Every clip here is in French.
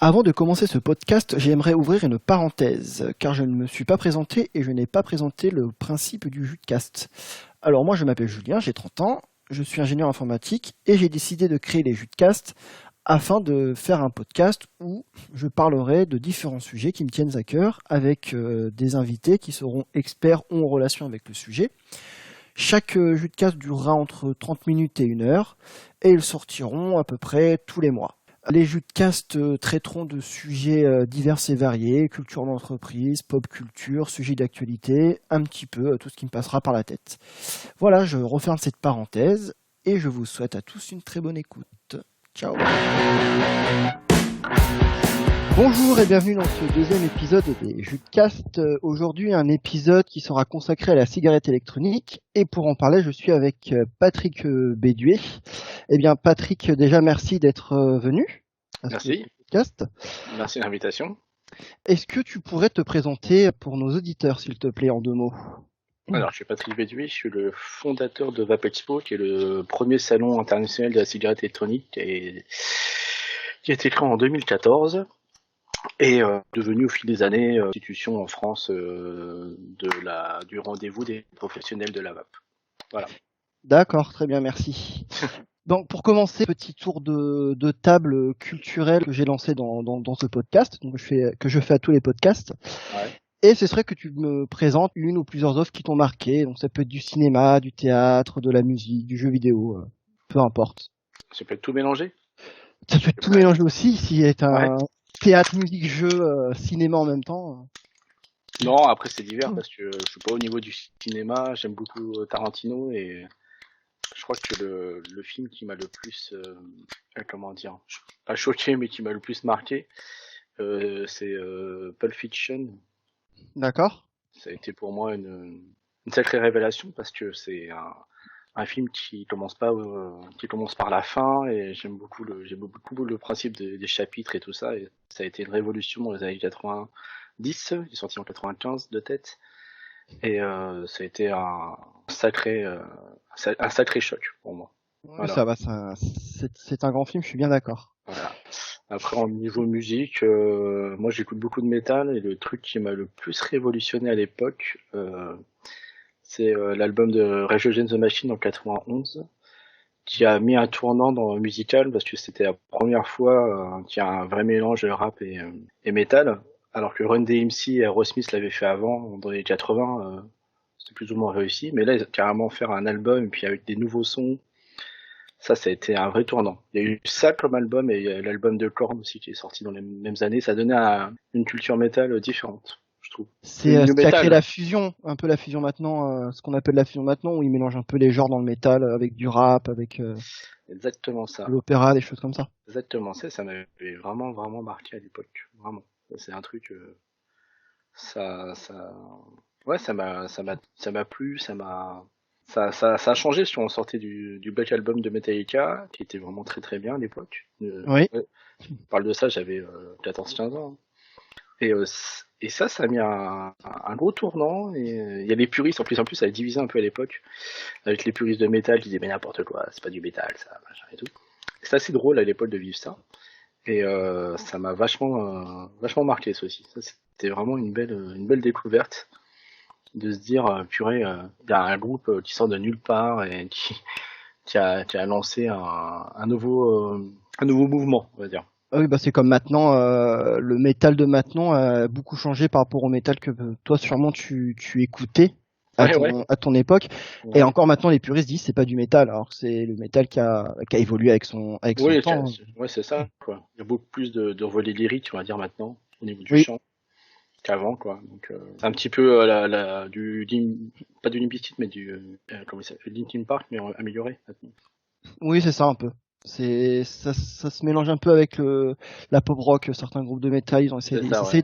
Avant de commencer ce podcast, j'aimerais ouvrir une parenthèse, car je ne me suis pas présenté et je n'ai pas présenté le principe du Jutecast. Alors moi je m'appelle Julien, j'ai 30 ans, je suis ingénieur informatique et j'ai décidé de créer les Jutecast afin de faire un podcast où je parlerai de différents sujets qui me tiennent à cœur avec des invités qui seront experts ou en relation avec le sujet. Chaque Jutecast durera entre 30 minutes et 1 heure et ils sortiront à peu près tous les mois. Les Jutecast traiteront de sujets divers et variés, culture d'entreprise, pop culture, sujets d'actualité, un petit peu tout ce qui me passera par la tête. Voilà, je referme cette parenthèse et je vous souhaite à tous une très bonne écoute. Ciao. Bonjour et bienvenue dans ce deuxième épisode des Jutecast. Aujourd'hui, un épisode qui sera consacré à la cigarette électronique. Et pour en parler, je suis avec Patrick Béduet. Eh bien, Patrick, déjà merci d'être venu à ce Merci. podcast. Merci de l'invitation. Est-ce que tu pourrais te présenter pour nos auditeurs, s'il te plaît, en 2 mots? Alors, je suis Patrick Béduit, je suis le fondateur de Vapexpo, qui est le premier salon international de la cigarette électronique qui a été créé en 2014 et devenu au fil des années institution en France du rendez-vous des professionnels de la vape. Voilà. D'accord, très bien, merci. Donc, pour commencer, petit tour de table culturel que j'ai lancé dans ce podcast, donc que je fais à tous les podcasts. Ouais. Et ce serait que tu me présentes une ou plusieurs offres qui t'ont marqué. Donc, ça peut être du cinéma, du théâtre, de la musique, du jeu vidéo, peu importe. Ça peut tout mélanger. Ça peut être tout mélanger aussi, si est un Ouais. théâtre, musique, jeu, cinéma en même temps. Non, après c'est divers parce que je suis pas au niveau du cinéma, j'aime beaucoup Tarantino et je crois que le film qui m'a le plus, comment dire, pas choqué, mais qui m'a le plus marqué, c'est Pulp Fiction. D'accord. Ça a été pour moi une sacrée révélation parce que c'est un film qui commence par la fin et j'aime beaucoup le principe des chapitres et tout ça et ça a été une révolution dans les années 90. Il est sorti en 95 de tête et ça a été un sacré choc pour moi. Oui, Voilà. ça va, c'est un grand film, je suis bien d'accord. Voilà. Après, en niveau musique, moi j'écoute beaucoup de métal et le truc qui m'a le plus révolutionné à l'époque, c'est l'album de Rage Against the Machine en 91, qui a mis un tournant dans le musical parce que c'était la première fois qu'il y a un vrai mélange de rap et métal, alors que Run DMC et Aerosmith l'avaient fait avant, dans les 80, c'était plus ou moins réussi, mais là, ils ont carrément faire un album et puis avec des nouveaux sons. Ça a été un vrai tournant. Il y a eu ça comme album et il y a l'album de Korn aussi qui est sorti dans les mêmes années. Ça donnait une culture métal différente, je trouve. C'est Le new ce qui a créé metal. la fusion, un peu la fusion maintenant, ce qu'on appelle la fusion maintenant, où ils mélangent un peu les genres dans le métal avec du rap, avec Exactement ça. de l'opéra, des choses comme ça. Exactement ça m'avait vraiment, vraiment marqué à l'époque. Vraiment. C'est un truc, ça, ouais, ça m'a plu, ça a changé si on sortait du Black Album de Metallica, qui était vraiment très très bien à l'époque. Oui. Ouais, je parle de ça, j'avais 14-15 ans. Et ça a mis un gros tournant. Et il y a les puristes, en plus, ça a divisé un peu à l'époque, avec les puristes de métal qui disaient mais n'importe quoi, c'est pas du métal, ça, machin et tout. C'est assez drôle à l'époque de vivre ça. Et ça m'a vachement marqué ça aussi. Ça, c'était vraiment une belle découverte de se dire purée, il y a un groupe qui sort de nulle part et qui a lancé un nouveau mouvement, on va dire. Ah oui, bah c'est comme maintenant, le métal de maintenant a beaucoup changé par rapport au métal que toi sûrement tu écoutais Ouais. à ton époque. Et Ouais. encore maintenant, les puristes disent c'est pas du métal, alors que c'est le métal qui a évolué avec son Oui, temps. ouais, c'est ça, quoi. Il y a beaucoup plus de volets lyriques, on va dire, maintenant, au niveau du Oui, chant, qu'avant, quoi. Donc, c'est un petit peu pas du Limp Bizkit, mais comment il s'appelle, Linkin Park, mais amélioré, maintenant. oui, c'est ça un peu. Ça se mélange un peu avec la pop rock. Certains groupes de métal, C'est ça, ouais.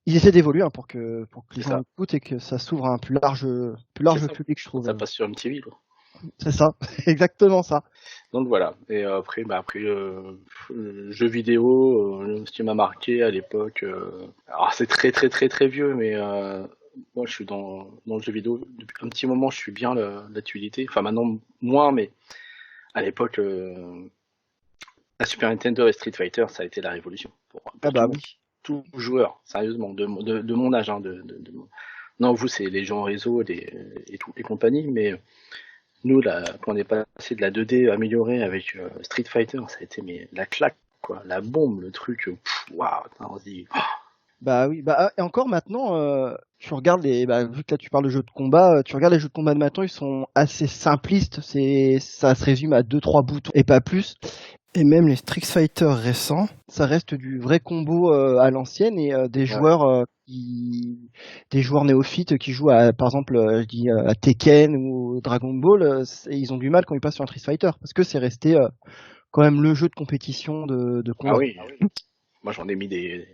ils essaient d'évoluer hein, pour que les C'est gens ça. écoutent et que ça s'ouvre à un plus C'est large ça. public, je trouve. Ça passe sur MTV, quoi. C'est ça, exactement ça. Donc voilà. Et après, jeux vidéo, ce qui m'a marqué à l'époque. Alors c'est très très très très vieux, mais moi je suis dans le jeu vidéo depuis un petit moment. Je suis bien l'actualité. Enfin maintenant moins, mais à l'époque, La Super Nintendo et Street Fighter, ça a été la révolution pour Ah tout bah le monde. oui. Tout joueur, sérieusement, de mon âge. Hein, Non, vous, c'est les gens réseau et tout, et compagnie, mais nous, là, quand on est passé de la 2D améliorée avec Street Fighter, ça a été la claque, quoi, la bombe, le truc, waouh, on se dit, Bah oui, bah et encore maintenant, tu regardes vu que là tu parles de jeux de combat, tu regardes les jeux de combat de maintenant, ils sont assez simplistes, ça se résume à deux trois boutons et pas plus. Et même les Street Fighter récents, ça reste du vrai combo à l'ancienne et des joueurs néophytes qui jouent par exemple, à Tekken ou Dragon Ball, ils ont du mal quand ils passent sur un Street Fighter parce que c'est resté quand même le jeu de compétition de ah combat. oui, moi j'en ai mis des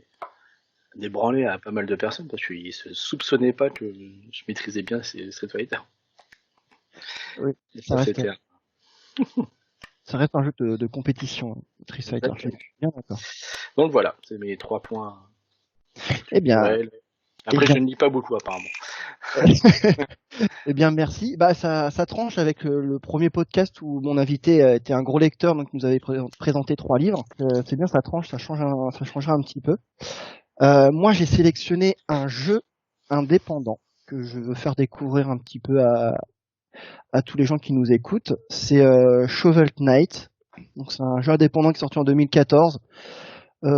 branlées à pas mal de personnes parce qu'ils se soupçonnaient pas que je maîtrisais bien ces Street Fighter. Oui, Et ça ça, reste, c'était ça reste un jeu de compétition, Street Fighter. Je suis bien d'accord. Donc voilà, c'est mes 3 points Eh bien, culturels. Après, eh je ne lis pas beaucoup apparemment. eh bien, merci. Bah, ça tranche avec le premier podcast où mon invité était un gros lecteur, donc il nous avait présenté 3 livres. C'est bien, ça tranche, ça changera un petit peu. Moi, j'ai sélectionné un jeu indépendant que je veux faire découvrir un petit peu à tous les gens qui nous écoutent. C'est Shovel Knight. Donc, c'est un jeu indépendant qui est sorti en 2014.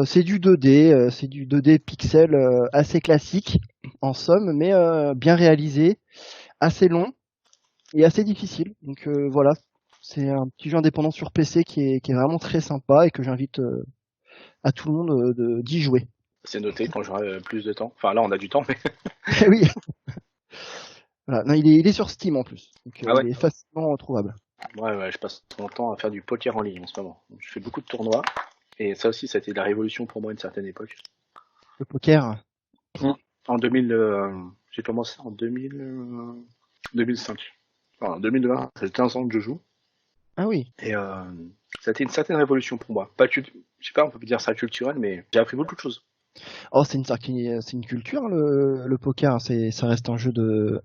C'est du 2D, c'est du 2D pixel assez classique en somme, mais bien réalisé, assez long et assez difficile. Donc voilà, c'est un petit jeu indépendant sur PC qui est vraiment très sympa et que j'invite à tout le monde d'y jouer. C'est noté quand j'aurai plus de temps. Enfin là, on a du temps, mais Oui, voilà. Non, il est sur Steam en plus, donc ah ouais. il est facilement trouvable. Ouais, je passe mon temps à faire du poker en ligne en ce moment. Donc, je fais beaucoup de tournois et ça aussi, ça a été de la révolution pour moi à une certaine époque. Le poker. En 2000, j'ai commencé en 2005. Enfin, en 2020, ça fait 15 ans que je joue. Ah oui. Et ça a été une certaine révolution pour moi. Pas, je sais pas, on peut dire ça culturel, mais j'ai appris beaucoup de choses. Oh, c'est une culture hein, le poker. Hein. Ça reste un jeu de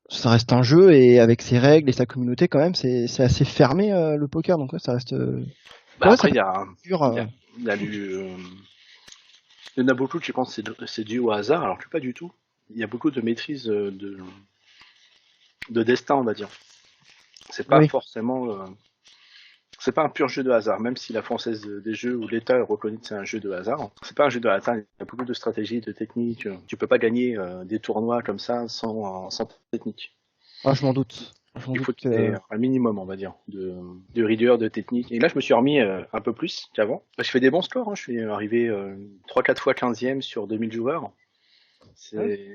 ça reste un jeu et avec ses règles et sa communauté quand même, c'est assez fermé le poker, donc ouais, ça reste. Ouais, ça Après, reste dur. il y a il y en a beaucoup qui pensent que c'est dû au hasard, alors que pas du tout. Il y a beaucoup de maîtrise de destin, on va dire. C'est pas Oui. forcément, c'est pas un pur jeu de hasard, même si la Française des Jeux ou l'État reconnaît que c'est un jeu de hasard. C'est pas un jeu de hasard, il y a beaucoup de stratégies, de techniques. Tu peux pas gagner des tournois comme ça sans technique. Ah, je m'en doute. Il faut qu'il y ait un minimum, on va dire, de rigueur, de technique. Et là, je me suis remis un peu plus qu'avant. Je fais des bons scores, hein. Je suis arrivé 3-4 fois 15e sur 2000 joueurs. C'est...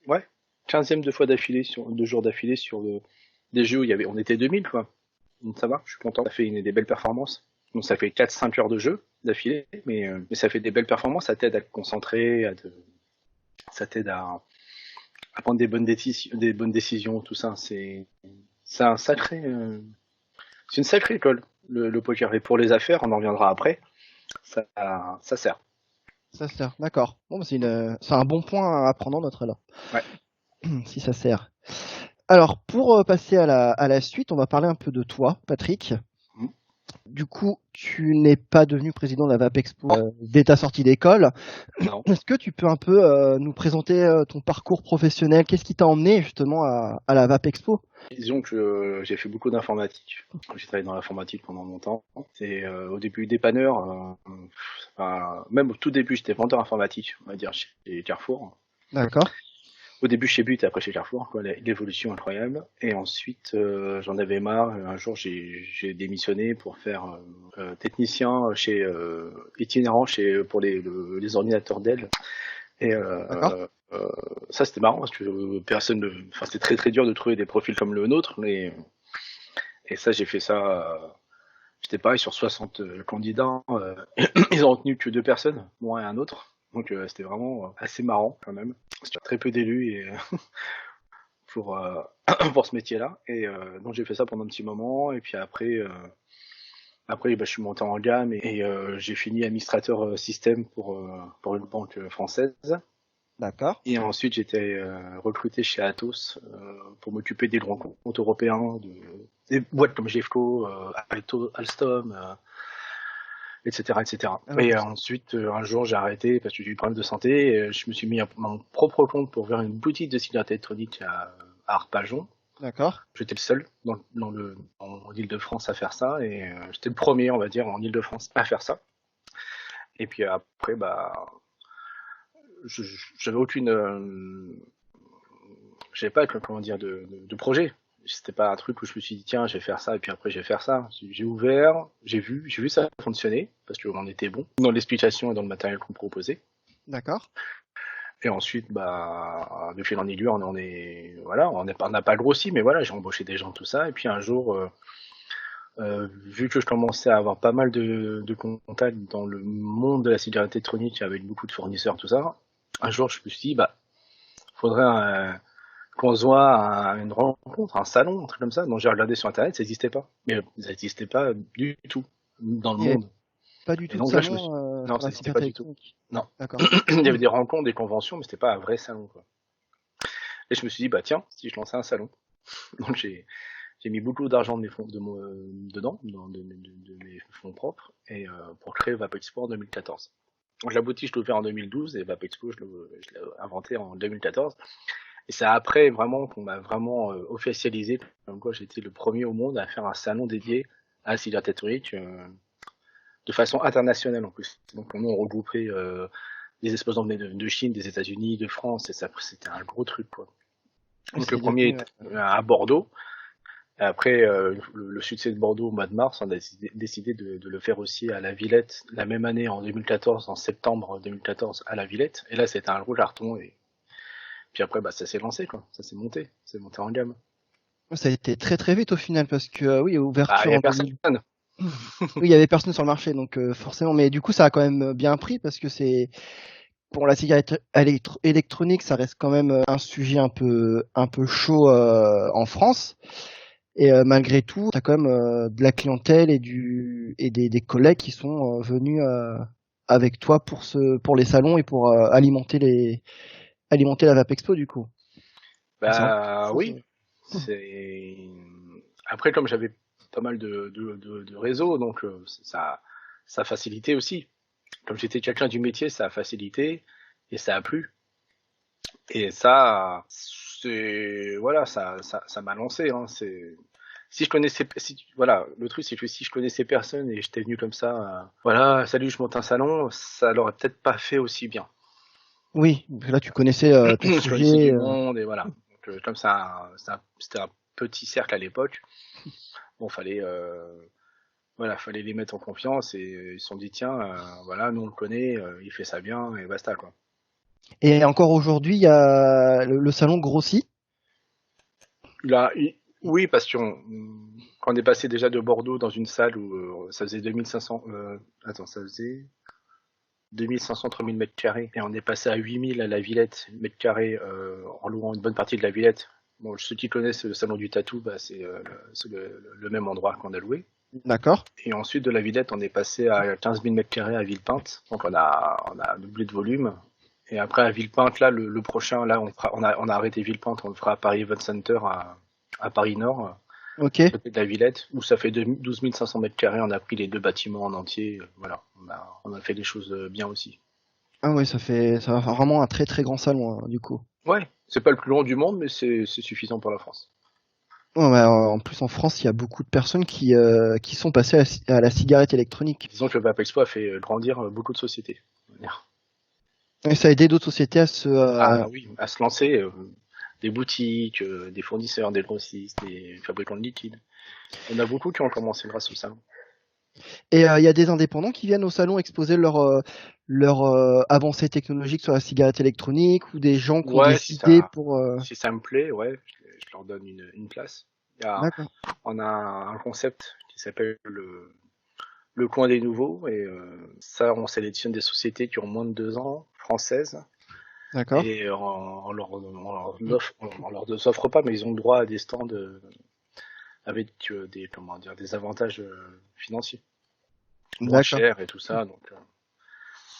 Ouais, 15e 2 jours d'affilée sur des jeux où on était 2000, quoi. Donc ça va, je suis content. Ça fait des belles performances. Donc ça fait 4-5 heures de jeu d'affilée, mais ça fait des belles performances. Ça t'aide à te concentrer, ça t'aide à prendre des bonnes décisions, tout ça. C'est un sacré, c'est une sacrée école, le poker. Et pour les affaires, on en reviendra après. Ça, ça sert. Ça sert, d'accord. Bon, bah, c'est un bon point à prendre en note alors. Ouais. Si ça sert. Alors, pour passer à la suite, on va parler un peu de toi, Patrick. Mm. Du coup, tu n'es pas devenu président de la VAPEXPO dès ta sortie d'école. Non. Est-ce que tu peux un peu nous présenter ton parcours professionnel? Qu'est-ce qui t'a emmené justement à la VAPEXPO? Disons que j'ai fait beaucoup d'informatique. J'ai travaillé dans l'informatique pendant longtemps. C'est au début dépanneur, même au tout début, j'étais vendeur informatique, on va dire, chez Carrefour. D'accord. Au début chez But et après chez Carrefour, quoi, l'évolution incroyable. Et ensuite, j'en avais marre. Un jour, j'ai démissionné pour faire technicien itinérant pour les ordinateurs Dell. Et ça, c'était marrant parce que c'était très très dur de trouver des profils comme le nôtre. Et ça, j'ai fait ça. J'étais pareil sur 60 candidats. Ils ont retenu que 2 personnes, moi et un autre. Donc c'était vraiment assez marrant quand même. C'était très peu d'élus et pour pour ce métier-là. Et donc j'ai fait ça pendant un petit moment. Et puis après, je suis monté en gamme et j'ai fini administrateur système pour une banque française. D'accord. Et ensuite, j'étais recruté chez Atos pour m'occuper des grands comptes européens, des boîtes comme GEFCO, Alstom, etc., etc. Ah ouais, Et donc ensuite, un jour, j'ai arrêté parce que j'ai eu des problèmes de santé. Et je me suis mis à mon propre compte pour ouvrir une boutique de cigarettes électroniques à Arpajon. d'accord. J'étais le seul en Île-de-France à faire ça. Et j'étais le premier, on va dire, en Île-de-France à faire ça. Et puis après, bah, j'avais aucune, j'avais pas, comment dire, de projet. C'était pas un truc où je me suis dit tiens, je vais faire ça et puis après je vais faire ça. J'ai ouvert, j'ai vu ça fonctionner parce qu'on en était bon dans l'explication et dans le matériel qu'on proposait. D'accord. Et ensuite, bah, de fil en aiguille, voilà, on n'a pas grossi, mais voilà, j'ai embauché des gens, tout ça. Et puis un jour, vu que je commençais à avoir pas mal de contacts dans le monde de la cigarette électronique avec beaucoup de fournisseurs, tout ça, un jour je me suis dit, bah, faudrait qu'on se voit à une rencontre, un salon, un truc comme ça. Donc j'ai regardé sur internet, ça n'existait pas. Mais ça n'existait pas du tout dans le Il n'y avait monde. pas du Et tout de donc là, je me suis... salon Non, pour ça la n'existait pas cigarette du tout. électronique. Non. D'accord. Il y avait des rencontres, des conventions, mais c'était pas un vrai salon, quoi. Et je me suis dit, bah tiens, si je lançais un salon. Donc j'ai mis beaucoup d'argent de mes fonds dedans, de mes fonds propres, et pour créer Vapor Expo en 2014. Donc la boutique, je l'ai ouvert en 2012, et Vapor Expo, je l'ai inventé en 2014. Et c'est après vraiment qu'on m'a vraiment officialisé, comme quoi j'étais le premier au monde à faire un salon dédié à la cigarette électronique de façon internationale en plus. Donc nous on regroupait des exposants venus de Chine, des États-Unis, de France, et ça c'était un gros truc quoi. Et Donc le c'est premier devenu. est à Bordeaux. Et après le succès de Bordeaux au mois de mars, on a décidé de le faire aussi à la Villette la même année en 2014, en septembre 2014 à la Villette. Et là c'était un gros carton et puis après bah ça s'est lancé quoi, c'est monté en gamme. Ça a été très très vite au final parce que oui, Bah il ouverture y a en personne. 2000. Oui, il y avait personne sur le marché, donc forcément. Mais du coup, ça a quand même bien pris parce que c'est pour la cigarette électronique, ça reste quand même un sujet un peu chaud en France. Et malgré tout, t'as quand même de la clientèle et des collègues qui sont venus avec toi pour les salons et pour alimenter la Vape Expo du coup. Donc, c'est vraiment quelque Bah chose. oui, c'est après comme j'avais pas mal de réseaux, donc ça facilitait aussi. Comme j'étais quelqu'un du métier, ça a facilité et ça a plu. Et ça, c'est voilà, ça m'a lancé. Hein, c'est si je connaissais, si, voilà, le truc c'est que si je connaissais personne et j'étais venu comme ça, voilà, salut, je monte un salon, ça l'aurait peut-être pas fait aussi bien. Oui, là tu connaissais ton Je connaissais sujet. du monde et voilà. Donc, comme c'était un petit cercle à l'époque. Bon, fallait les mettre en confiance et ils se sont dit tiens, voilà, nous on le connaît, il fait ça bien et basta quoi. Et encore aujourd'hui, il y a le salon grossit. Là, oui, parce quand on est passé déjà de Bordeaux dans une salle où ça faisait 2500, attends, ça faisait 2500-3000 mètres carrés et on est passé à 8000 à la Villette mètres carrés en louant une bonne partie de la Villette. Bon, ceux qui connaissent le salon du tatou, bah, c'est le même endroit qu'on a loué. D'accord. Et ensuite, de la Villette, on est passé à 15 000 mètres carrés à Villepinte. Donc, on a doublé de volume. Et après, à Villepinte, là, le prochain, là, on a arrêté Villepinte, on le fera à Paris Event Center à Paris Nord, Ok. à côté de la Villette, où ça fait 12 500 mètres carrés. On a pris les deux bâtiments en entier. Voilà. On a fait des choses bien aussi. Ah ouais, ça va faire vraiment un très très grand salon du coup. Ouais. C'est pas le plus long du monde, mais c'est suffisant pour la France. Ouais, bah, en plus en France, il y a beaucoup de personnes qui sont passées à la cigarette électronique. Disons que le Vape Expo a fait grandir beaucoup de sociétés. Et ça a aidé d'autres sociétés Ah oui, à se lancer, des boutiques, des fournisseurs, des grossistes, des fabricants de liquides. Il y en a beaucoup qui ont commencé grâce au salon. Et il y a des indépendants qui viennent au salon exposer leur avancée technologique sur la cigarette électronique ou des gens qui ont Ouais, des idées pour. si ça me plaît, ouais, je leur donne une place. D'accord. On a un concept qui s'appelle le coin des nouveaux et ça, on sélectionne des sociétés qui ont moins de 2 ans, françaises, D'accord. et on leur offre pas, mais ils ont le droit à des stands avec comment dire, des avantages financiers, moins D'accord. chers et tout ça. Donc,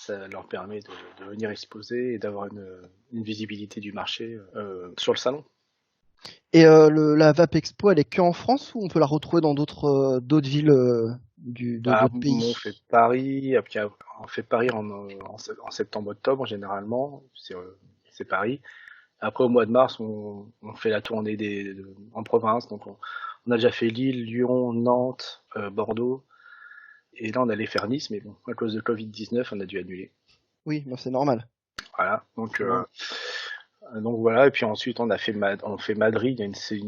ça leur permet de venir exposer et d'avoir une visibilité du marché sur le salon. Et la Vape Expo, elle est que en France ou on peut la retrouver dans d'autres villes d'autres pays? On fait Paris, après, on fait Paris en septembre-octobre généralement, c'est Paris. Après, au mois de mars, on fait la tournée en province. Donc, on a déjà fait Lille, Lyon, Nantes, Bordeaux. Et là, on allait faire Nice, mais bon, à cause de Covid-19, on a dû annuler. Oui, bah, c'est normal. Voilà. C'est normal. Donc voilà. Et puis ensuite, on fait Madrid. C'est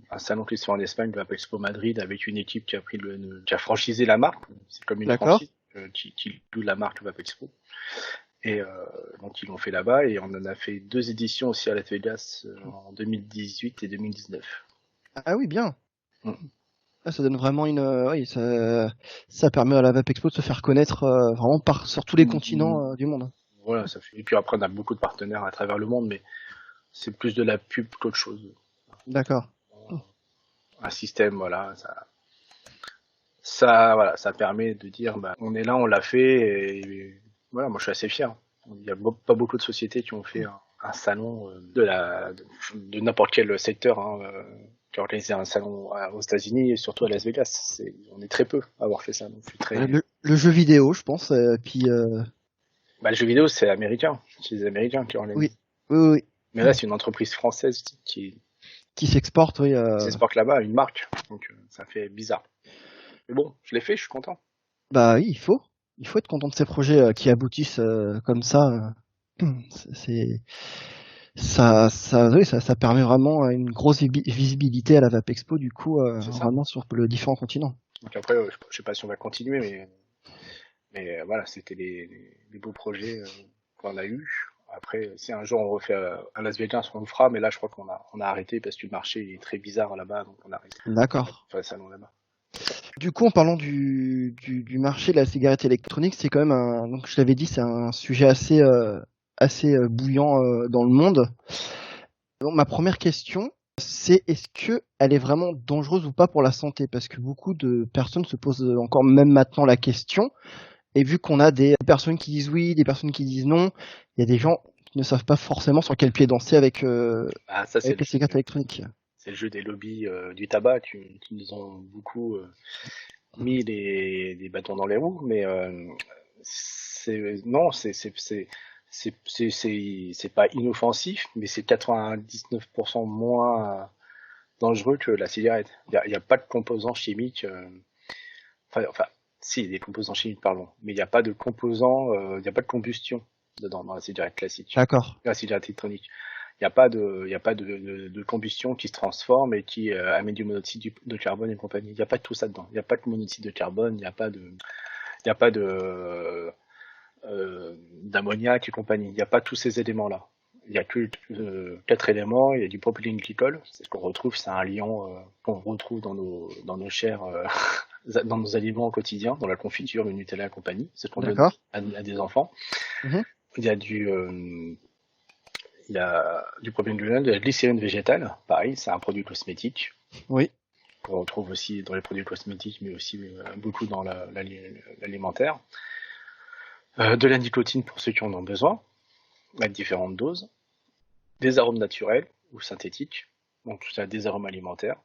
un salon qui se fait en Espagne, le Expo Madrid, avec une équipe qui a qui a franchisé la marque. C'est comme une D'accord. franchise qui loue la marque Vape Expo. Et donc ils l'ont fait là-bas et on en a fait 2 éditions aussi à Las Vegas en 2018 et 2019. Ah oui, bien. Mm. Ah, ça donne vraiment oui, ça permet à la Vape Expo de se faire connaître vraiment sur tous les continents du monde. Voilà, ça fait. Et puis après on a beaucoup de partenaires à travers le monde, mais c'est plus de la pub qu'autre chose. D'accord. Un système, voilà, voilà, ça permet de dire, bah, on est là, on l'a fait, et voilà, moi je suis assez fier. Il y a pas beaucoup de sociétés qui ont fait un salon de n'importe quel secteur, hein, qui a organisé un salon aux États-Unis et surtout à Las Vegas. On est très peu à avoir fait ça. Donc je suis très. Le jeu vidéo, je pense, puis. Bah, le jeu vidéo, c'est américain. C'est les Américains qui organisent. Oui. Mais là, c'est une entreprise française qui s'exporte, oui. s'exporte là-bas, une marque. Donc ça fait bizarre. Mais bon, je l'ai fait, je suis content. Bah oui, il faut être content de ces projets qui aboutissent comme ça. C'est ça permet vraiment une grosse visibilité à la Vape Expo du coup vraiment sur le différents continents. Donc après, je sais pas si on va continuer, mais voilà, c'était les beaux projets qu'on a eu. Après, si un jour on refait à Las Vegas, on le fera, mais là, je crois qu'on a arrêté parce que le marché est très bizarre là-bas, donc on a arrêté. D'accord. Enfin, le salon là-bas. Du coup, en parlant du marché de la cigarette électronique, c'est quand même donc je l'avais dit, c'est un sujet assez bouillant dans le monde. Donc, ma première question, c'est est-ce que elle est vraiment dangereuse ou pas pour la santé? Parce que beaucoup de personnes se posent encore même maintenant la question. Et vu qu'on a des personnes qui disent oui, des personnes qui disent non, il y a des gens qui ne savent pas forcément sur quel pied danser avec les cigarettes électroniques. C'est le jeu des lobbies du tabac qui nous ont beaucoup mis des bâtons dans les roues, mais c'est pas inoffensif, mais c'est 99% moins dangereux que la cigarette. Il y a pas de composants chimiques. Enfin, si, il y a des composants chimiques, pardon, mais il n'y a pas de composants, il n'y a pas de combustion dedans dans la cigarette classique. D'accord. La cigarette électronique. Il n'y a pas de combustion qui se transforme et qui amène du monoxyde de carbone et compagnie. Il n'y a pas de tout ça dedans. Il n'y a pas de monoxyde de carbone, il n'y a pas d'ammoniac et compagnie. Il n'y a pas tous ces éléments-là. Il y a que 4 éléments. Il y a du propylène glycol, c'est ce qu'on retrouve, c'est un liant qu'on retrouve dans nos chairs, dans nos aliments quotidiens, dans la confiture, le Nutella et compagnie. C'est ce qu'on donne à des enfants. Mm-hmm. Il y a du propylène glycol, de la glycérine végétale. Pareil, c'est un produit cosmétique. Oui. Qu'on retrouve aussi dans les produits cosmétiques, mais aussi beaucoup dans l'alimentaire. De la nicotine pour ceux qui en ont besoin, à différentes doses. Des arômes naturels ou synthétiques, donc tout ça, des arômes alimentaires.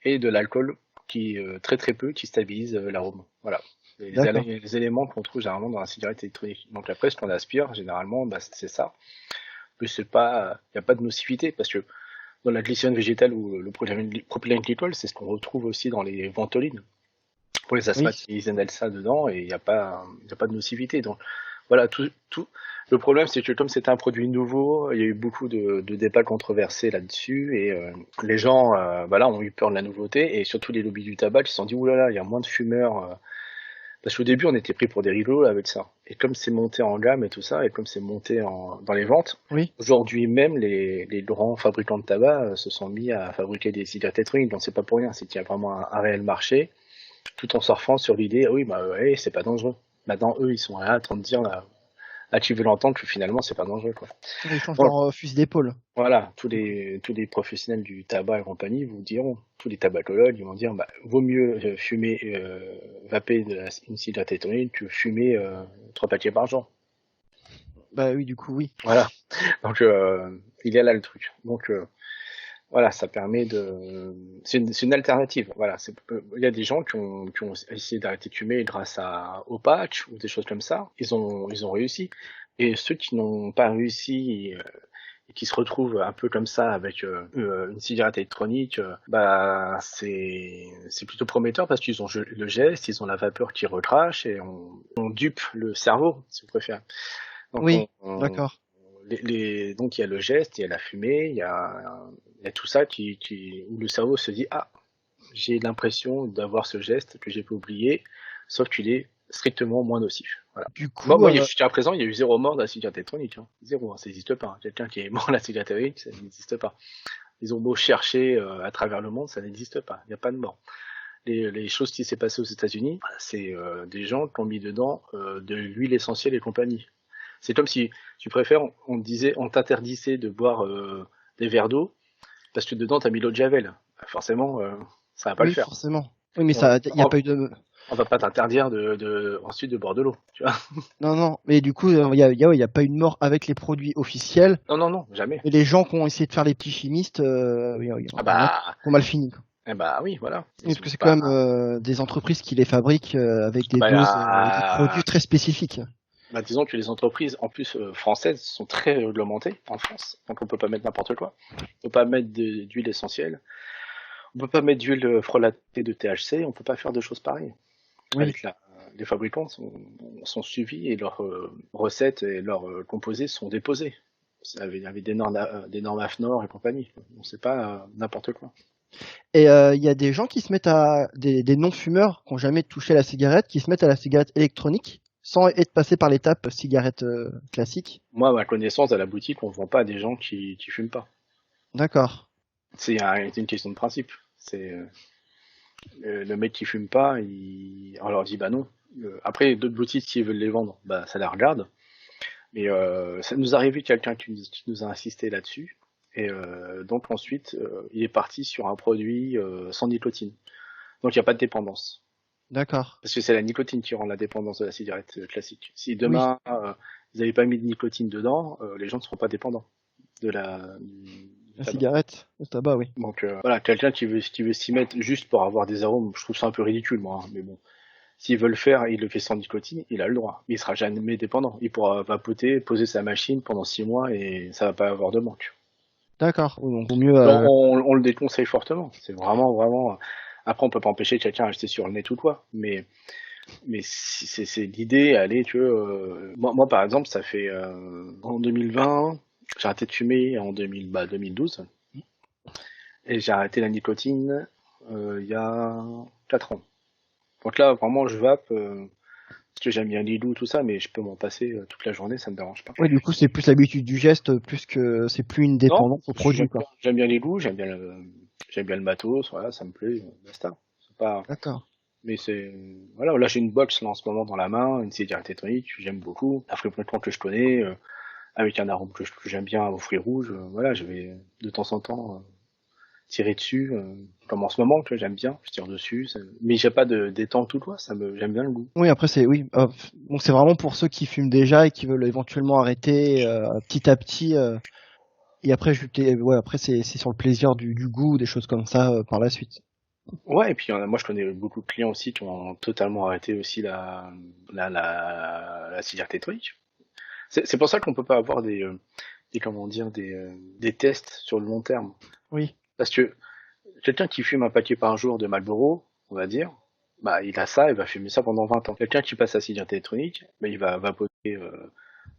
Et de l'alcool qui très très peu, qui stabilise l'arôme. Voilà. Les éléments qu'on trouve généralement dans la cigarette électronique. Donc après, ce qu'on aspire, généralement, c'est ça. Mais il n'y a pas de nocivité, parce que dans la glycérine végétale ou le propylène glycol, c'est ce qu'on retrouve aussi dans les ventolines. Pour les asthmatiques, ils inhalent ça dedans et il n'y a pas de nocivité. Donc voilà, tout. Le problème, c'est que comme c'était un produit nouveau, il y a eu beaucoup de débats controversés là-dessus et les gens, ont eu peur de la nouveauté et surtout les lobbies du tabac qui se sont dit oulala, il y a moins de fumeurs. Parce qu'au début, on était pris pour des rigolos avec ça. Et comme c'est monté en gamme et tout ça, et comme c'est monté dans les ventes, aujourd'hui même, les grands fabricants de tabac se sont mis à fabriquer des cigarettes électroniques. Donc c'est pas pour rien, c'est qu'il y a vraiment un réel marché, tout en surfant sur l'idée, c'est pas dangereux. Maintenant, eux, ils sont là en train de dire, là, tu veux l'entendre que finalement, c'est pas dangereux, quoi. Ils changent leur fusil d'épaule. Voilà, tous les professionnels du tabac et compagnie vous diront, tous les tabacologues, ils vont dire, vaut mieux fumer, vaper une cigarette électronique que fumer 3 paquets par jour. Bah oui, du coup, oui. Voilà. Donc il est là le truc. Donc voilà, ça permet de. C'est une alternative. Voilà, il y a des gens qui ont essayé d'arrêter de fumer grâce au patch ou des choses comme ça. Ils ont réussi. Et ceux qui n'ont pas réussi et qui se retrouvent un peu comme ça avec une cigarette électronique, bah c'est plutôt prometteur parce qu'ils ont le geste, ils ont la vapeur qui recrache et on dupe le cerveau, si vous préférez. Donc Oui, d'accord. donc il y a le geste, il y a la fumée, il y a tout ça où le cerveau se dit ah, j'ai l'impression d'avoir ce geste que j'ai pas oublié, sauf qu'il est strictement moins nocif. Voilà. Du coup, Moi, jusqu'à présent, il y a eu 0 mort de la cigarette électronique. Hein. 0, hein, ça n'existe pas. Hein. Quelqu'un qui est mort de la cigarette électronique, ça n'existe pas. Ils ont beau chercher à travers le monde, ça n'existe pas. Il n'y a pas de mort. Les choses qui s'est passées aux États-Unis, c'est des gens qui ont mis dedans de l'huile essentielle et compagnie. C'est comme si, tu préfères, on t'interdisait de boire des verres d'eau parce que dedans t'as mis l'eau de javel. Forcément, ça va pas le oui, faire. forcément. Oui, mais On, il n'y a pas eu de. on va pas t'interdire ensuite de boire de l'eau, tu vois. Non, non. Mais du coup, il y a pas eu de mort avec les produits officiels. Non, non, non, jamais. Et les gens qui ont essayé de faire les petits chimistes, Ah bah, ont mal fini, quoi. eh bah oui, voilà. Oui, parce que c'est quand même des entreprises qui les fabriquent avec des bah, doses, des produits très spécifiques. bah, disons que les entreprises, en plus françaises, sont très réglementées en France, donc on peut pas mettre n'importe quoi. On peut pas mettre d'huile essentielle, on peut pas mettre d'huile frelatée de THC, on peut pas faire de choses pareilles. Oui, Les fabricants sont suivis et leurs recettes et leurs composés sont déposés. Il y avait des normes AFNOR et compagnie. On sait pas n'importe quoi. et il y a des gens qui se mettent à des non-fumeurs qui n'ont jamais touché à la cigarette, qui se mettent à la cigarette électronique sans être passés par l'étape cigarette classique. Moi, à ma connaissance, à la boutique, on vend pas à des gens qui fument pas. D'accord. C'est une question de principe. C'est le mec qui fume pas, on leur dit bah non. Après, d'autres boutiques qui veulent les vendre, bah ça les regarde. Mais ça nous arrivait quelqu'un qui nous a insisté là-dessus. Et donc ensuite, il est parti sur un produit sans nicotine. Donc il n'y a pas de dépendance. D'accord. Parce que c'est la nicotine qui rend la dépendance de la cigarette classique. Si Oui, demain ils n'avaient pas mis de nicotine dedans, les gens ne seront pas dépendants du la tabac. cigarette, le tabac, oui. Donc voilà, quelqu'un qui veut s'y mettre juste pour avoir des arômes, je trouve ça un peu ridicule moi. Hein, mais bon, s'il veut le faire et il le fait sans nicotine, il a le droit. Mais il sera jamais dépendant. Il pourra vapoter, poser sa machine pendant 6 mois et ça va pas avoir de manque. D'accord. Oui, donc vaut mieux. Donc, on le déconseille fortement. C'est vraiment, vraiment. Après, on peut pas empêcher quelqu'un d'acheter sur le net ou quoi, mais c'est l'idée. Allez, tu vois. Moi, par exemple, ça fait en 2020, j'ai arrêté de fumer en 2012 et j'ai arrêté la nicotine il y a 4 ans. Donc là, vraiment, je vape parce que j'aime bien les loups, tout ça, mais je peux m'en passer toute la journée, ça me dérange pas. Oui, du coup, c'est plus l'habitude du geste, plus que c'est plus une Non, dépendance au produit, quoi. j'aime bien les loups, j'aime bien le matos, voilà, ça me plaît, basta. C'est pas, D'accord. mais voilà, là j'ai une box là en ce moment dans la main, une cigarette électronique que j'aime beaucoup, un fruit que je connais, avec un arôme que j'aime bien aux fruits rouges, voilà, je vais de temps en temps tirer dessus, comme en ce moment, que j'aime bien, je tire dessus, mais j'ai pas de détente ou quoi, j'aime bien le goût. Oui, après oui, donc c'est vraiment pour ceux qui fument déjà et qui veulent éventuellement arrêter petit à petit. Et après, ouais, après c'est sur le plaisir du goût, des choses comme ça par la suite. Ouais, et puis moi je connais beaucoup de clients aussi qui ont totalement arrêté aussi la cigarette électronique. C'est pour ça qu'on peut pas avoir comment dire, des tests sur le long terme. Oui, Parce que quelqu'un qui fume un paquet par jour de Marlboro, on va dire, bah il a ça, il va fumer ça pendant 20 ans. Quelqu'un qui passe à la cigarette électronique, bah, il va vapoter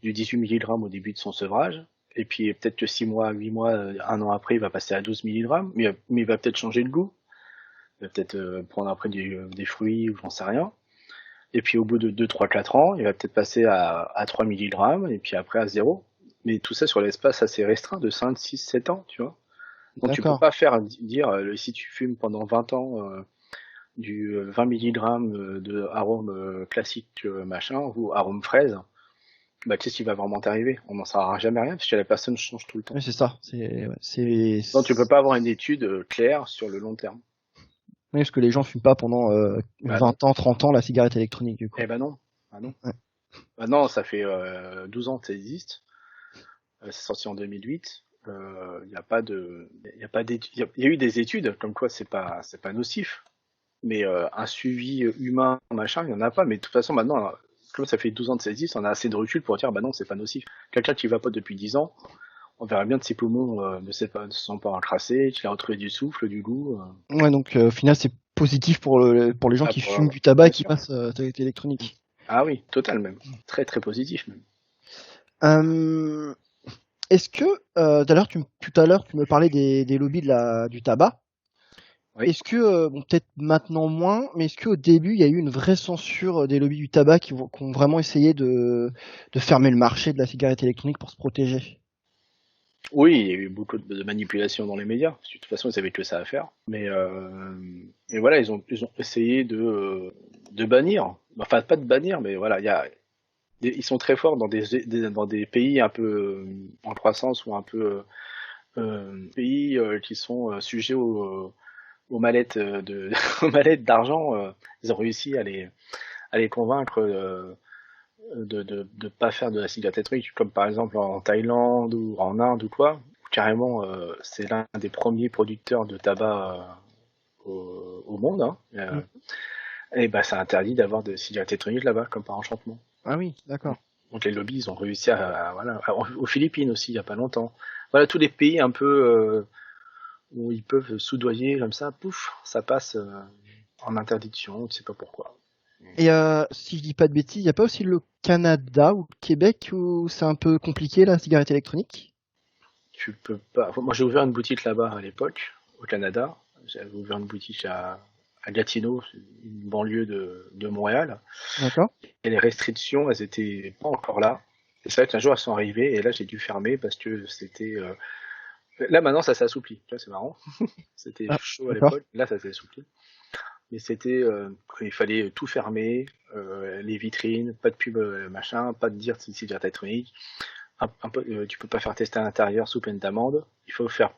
du 18 mg au début de son sevrage, et puis peut-être que 6 mois, 8 mois, 1 an après, il va passer à 12 mg, mais il va peut-être changer de goût. Il va peut-être prendre après des fruits ou j'en sais rien. Et puis au bout de 2, 3, 4 ans, il va peut-être passer à 3 mg et puis après à 0. Mais tout ça sur l'espace assez restreint de 5, 6, 7 ans, tu vois. Donc tu peux d'accord. pas dire si tu fumes pendant 20 ans du 20 mg de arôme classique machin ou arôme fraise, bah tu sais ce qui va vraiment t'arriver. On n'en saura jamais rien parce que la personne change tout le temps. Oui, c'est ça. Donc tu peux pas avoir une étude claire sur le long terme. Oui, parce que les gens fument pas pendant Bah non. 20 ans, 30 ans la cigarette électronique, du coup. Eh ben non. Ah non. Ouais. Maintenant, ça fait 12 ans que ça existe. C'est sorti en 2008. Il y a pas de, il y a pas d'études. Il y a eu des études comme quoi c'est pas nocif. Mais un suivi humain, machin, il y en a pas. Mais de toute façon, maintenant, comme ça fait 12 ans que ça existe, on a assez de recul pour dire, bah non, c'est pas nocif. Quelqu'un qui va pas depuis 10 ans, on verra bien que ses poumons ne se sont pas encrassés, qu'il a retrouvé du souffle, du goût. Ouais, donc au final, c'est positif pour les gens Ah, qui fument du tabac et bien qui sûr. passent à la cigarette électronique. Ah oui, total même. Très très positif même. Euh, Est-ce que tout à l'heure tu me parlais des lobbies du tabac. Oui. Est-ce que bon, peut-être maintenant moins, mais est-ce qu'au début il y a eu une vraie censure des lobbies du tabac qui ont vraiment essayé de fermer le marché de la cigarette électronique pour se protéger? Oui, il y a eu beaucoup de manipulations dans les médias. Parce que de toute façon, ils avaient que ça à faire. Mais voilà, ils ont essayé de bannir. Enfin, pas de bannir, mais voilà, ils sont très forts dans dans des pays un peu en croissance ou un peu pays qui sont sujets aux mallettes aux mallettes d'argent. Ils ont réussi à les convaincre de pas faire de la cigarette électronique, comme par exemple en Thaïlande ou en Inde ou quoi. Carrément, c'est l'un des premiers producteurs de tabac au monde. Hein. Mm. Et bah, c'est interdit d'avoir de cigarettes électroniques là-bas, comme par enchantement. Ah oui, d'accord. Donc les lobbies, ils ont réussi voilà, aux Philippines aussi, il y a pas longtemps. Voilà, tous les pays un peu où ils peuvent soudoyer comme ça, pouf, ça passe en interdiction, on ne sait pas pourquoi. Et si je dis pas de bêtises, il n'y a pas aussi le Canada ou le Québec où c'est un peu compliqué la cigarette électronique? Tu peux pas. Moi, j'ai ouvert une boutique là-bas à l'époque, au Canada. J'avais ouvert une boutique à Gatineau, une banlieue de Montréal. D'accord. Et les restrictions, elles étaient pas encore là. Et c'est vrai qu'un jour, elles sont arrivées, et là, j'ai dû fermer parce que c'était. Là, maintenant, ça s'est assoupli. Tu vois, c'est marrant. C'était Ah, chaud à d'accord. l'époque. Là, ça s'est assoupli. Mais c'était. Il fallait tout fermer, les vitrines, pas de pub, machin, pas de dire si c'est cigarette électronique. Tu peux pas faire tester à l'intérieur sous peine d'amende. Il faut faire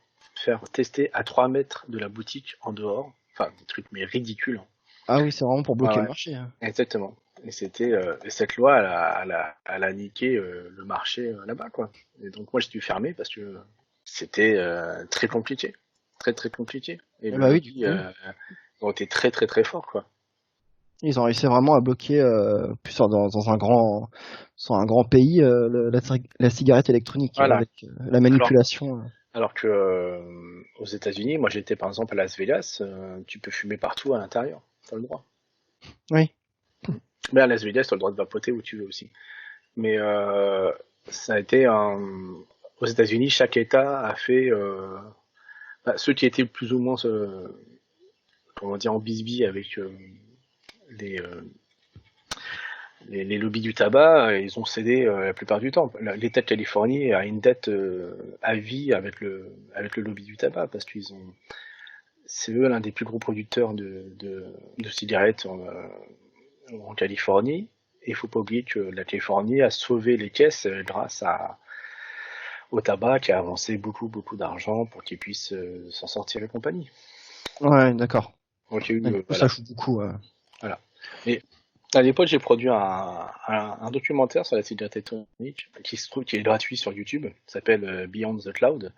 tester à 3 mètres de la boutique en dehors. Enfin, des trucs mais ridicules. Hein. Ah oui, c'est vraiment pour Ouais, bloquer le ouais, marché, hein. exactement. Et c'était cette loi, elle a niqué le marché là-bas, quoi. Et donc moi j'ai dû fermer parce que c'était très compliqué, très très compliqué. Et Eh le bah oui, du lobby coup, oui. ont été très très très fort, quoi. Ils ont réussi vraiment à bloquer, plus dans un grand pays, la cigarette électronique Voilà. avec la Alors manipulation. alors que aux États-Unis, moi j'étais par exemple à Las Vegas, tu peux fumer partout à l'intérieur, t'as le droit. Oui, Mais à Las Vegas, t'as le droit de vapoter où tu veux aussi. Mais ça a été un... Aux États-Unis, chaque État a fait ceux qui étaient plus ou moins comment dire en bisbille avec les, euh, les lobbies du tabac, ils ont cédé la plupart du temps. L'État de Californie a une dette à vie avec le lobby du tabac parce qu'ils ont c'est eux l'un des plus gros producteurs de cigarettes en Californie. Et il faut pas oublier que la Californie a sauvé les caisses grâce au tabac qui a avancé beaucoup d'argent pour qu'ils puissent s'en sortir et compagnie. ouais, d'accord. Donc il y a Ouais, eu, du coup, ça voilà, joue beaucoup. voilà. Et à l'époque, j'ai produit un documentaire sur la cigarette électronique qui se trouve, qui est gratuit sur YouTube, qui s'appelle Beyond the Cloud,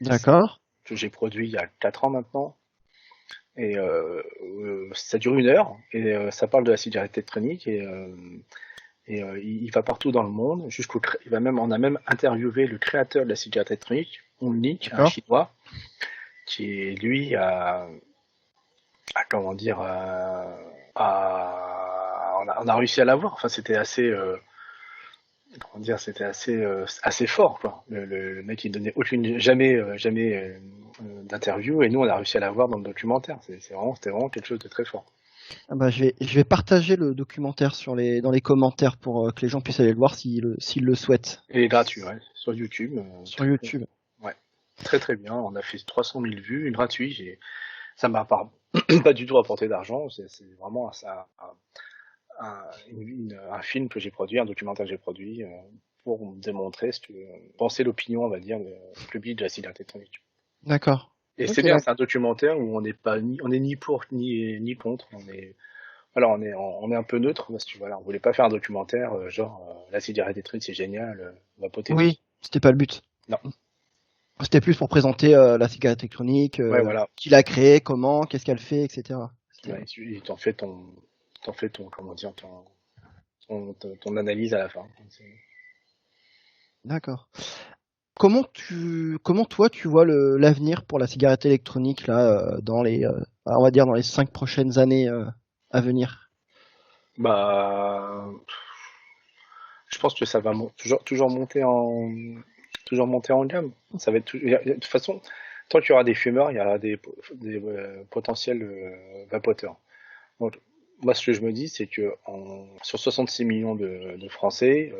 D'accord. que j'ai produit il y a 4 ans maintenant. Et ça dure 1 heure et ça parle de la cigarette électronique il va partout dans le monde. On a même interviewé le créateur de la cigarette électronique, Onlik, un D'accord. chinois, qui est lui comment dire on a réussi à l'avoir. Enfin, c'était assez comment dire, c'était assez fort quoi. Le mec il donnait jamais d'interview et nous on a réussi à l'avoir dans le documentaire. C'était vraiment quelque chose de très fort. Ah bah, je vais partager le documentaire dans les commentaires pour que les gens puissent aller le voir s'ils le souhaitent. Et il est gratuit, ouais, sur YouTube. Sur YouTube. Ouais, très très bien. On a fait 300 000 vues, gratuit. Ça m'a pas du tout rapporté d'argent. C'est vraiment un film que j'ai produit, un documentaire que j'ai produit pour démontrer penser l'opinion, on va dire, du public de la cigarette électronique. D'accord. Et c'est Ok, bien, donc. c'est un documentaire où on n'est ni pour ni contre. Alors on est un peu neutre parce que voilà, on voulait pas faire un documentaire la cigarette électronique c'est génial, vapoter tout. Oui, c'était pas le but. Non. C'était plus pour présenter la cigarette électronique, Ouais, voilà. qui l'a créée, comment, qu'est-ce qu'elle fait, etc. Ouais, t'en fais ton, comment dire, ton analyse à la fin. D'accord. Comment toi tu vois l'avenir pour la cigarette électronique là dans les on va dire dans les 5 prochaines années à venir? Bah, je pense que ça va toujours monter en gamme. Ça va être de toute façon, tant qu'il y aura des fumeurs, il y aura des potentiels vapoteurs. Donc, moi, ce que je me dis, c'est que sur 66 millions de Français,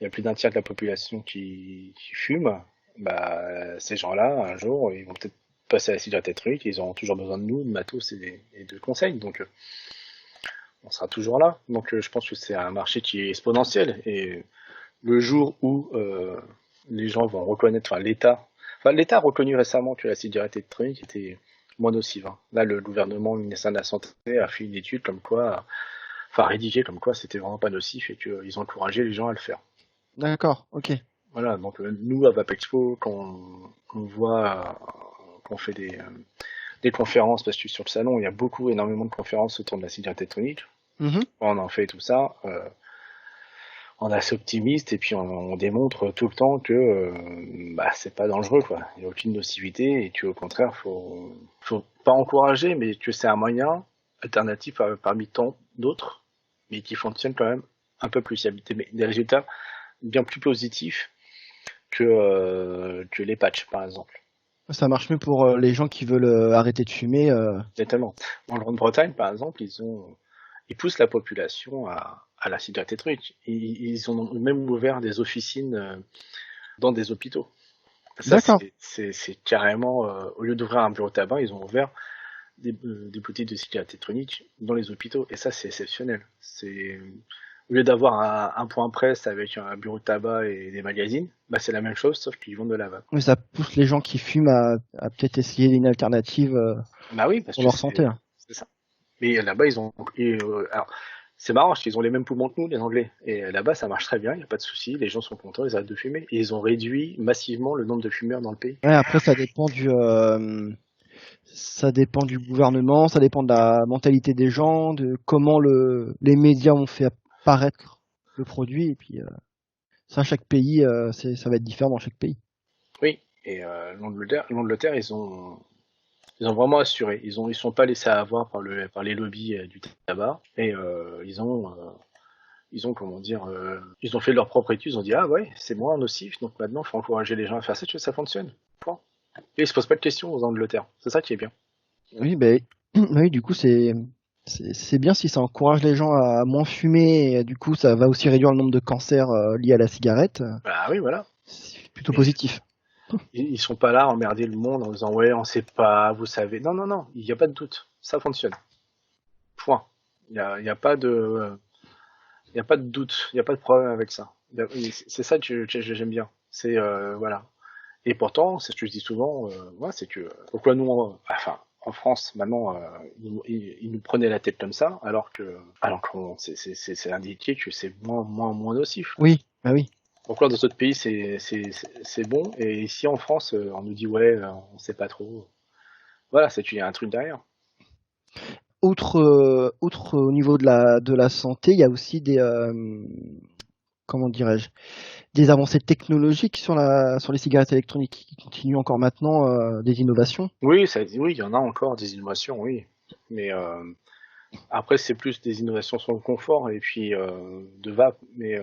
il y a plus d'un tiers de la population qui fume. Bah, ces gens-là, un jour, ils vont peut-être passer à la cigarette électronique, ils auront toujours besoin de nous, de matos et de conseils. Donc, on sera toujours là. Donc, je pense que c'est un marché qui est exponentiel. Et le jour où les gens vont reconnaître, l'État a reconnu récemment que la cigarette électronique était moins nocive, hein. Là, le gouvernement, le ministère de la Santé a fait une étude comme quoi, rédigé comme quoi c'était vraiment pas nocif et qu'ils ont encouragé les gens à le faire. D'accord, ok. Voilà, donc nous à Vapexpo, quand on voit qu'on fait des conférences, parce que sur le salon, il y a énormément de conférences autour de la cigarette électronique. Mhm. On en fait tout ça. On est assez optimiste et puis on démontre tout le temps que c'est pas dangereux, quoi. Il n'y a aucune nocivité et qu'au contraire, faut pas encourager, mais que c'est un moyen alternatif parmi tant d'autres, mais qui fonctionne quand même un peu plus. Il y a des résultats bien plus positifs que les patchs, par exemple. Ça marche mieux pour les gens qui veulent arrêter de fumer. Exactement. En Grande-Bretagne, par exemple, ils poussent la population à la cigarette électronique. Ils ont même ouvert des officines dans des hôpitaux. Ça, D'accord. c'est carrément, au lieu d'ouvrir un bureau de tabac, ils ont ouvert des boutiques de cigarettes électroniques dans les hôpitaux. Et ça, c'est exceptionnel. Au lieu d'avoir un point presse avec un bureau de tabac et des magazines, bah, c'est la même chose, sauf qu'ils vendent de la vape. Mais ça pousse les gens qui fument à peut-être essayer une alternative Bah oui, parce pour que leur santé, hein. c'est ça. Mais là-bas, alors, c'est marrant parce qu'ils ont les mêmes poumons que nous, les Anglais. Et là-bas, ça marche très bien, il n'y a pas de souci, les gens sont contents, ils arrêtent de fumer. Et ils ont réduit massivement le nombre de fumeurs dans le pays. Ouais, après ça dépend du gouvernement, ça dépend de la mentalité des gens, de comment les médias ont fait apparaître le produit, et puis ça, chaque pays, ça va être différent dans chaque pays. Oui, et l'Angleterre, ils ont vraiment assuré. Ils sont pas laissés avoir par les lobbies du tabac. Et ils ont, comment dire, ils ont fait leur propre étude. Ils ont dit, ah ouais, c'est moins nocif, donc maintenant, il faut encourager les gens à faire ça, tu vois, ça fonctionne. Point. Et ils se posent pas de questions aux Angleterre. C'est ça qui est bien. Oui, ben, oui, du coup, c'est bien si ça encourage les gens à moins fumer, et du coup, ça va aussi réduire le nombre de cancers liés à la cigarette. Bah oui, voilà. C'est plutôt Et positif. ils sont pas là à emmerder le monde en disant, ouais, on sait pas, vous savez. Non, non, non, il n'y a pas de doute. Ça fonctionne. Point. Il y a pas de, il y a pas de doute. Il n'y a pas de problème avec ça. C'est ça que j'aime bien. C'est, voilà. Et pourtant, c'est ce que je dis souvent, ouais, c'est que pourquoi nous, enfin, en France, maintenant, ils nous prenaient la tête comme ça, alors qu'on, c'est indiqué que c'est moins nocif. Oui, bah oui. Pourquoi dans d'autres pays c'est bon, et ici en France, on nous dit ouais, on sait pas trop. Voilà, il y a un truc derrière. Outre au niveau de la santé, il y a aussi comment dirais-je, des avancées technologiques sur les cigarettes électroniques qui continuent encore maintenant, des innovations. Oui, oui, il y en a encore des innovations, oui, mais après c'est plus des innovations sur le confort et puis de vape, mais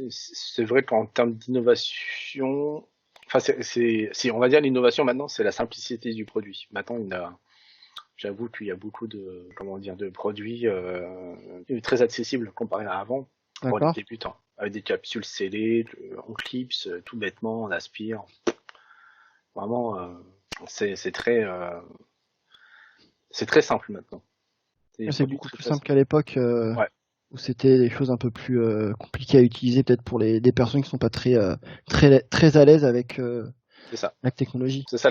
c'est vrai qu'en termes d'innovation, enfin, on va dire l'innovation maintenant, c'est la simplicité du produit. Maintenant, j'avoue qu'il y a beaucoup de, comment dire, de produits très accessibles comparé à avant pour les D'accord. débutants. Avec des capsules scellées, on clipse tout bêtement, on aspire. Vraiment, c'est c'est très simple maintenant. C'est des C'est produits beaucoup très plus très simple simples. qu'à l'époque, Ouais, où c'était des choses un peu plus compliquées à utiliser, peut-être pour des personnes qui sont pas très à l'aise avec c'est ça. la technologie. C'est ça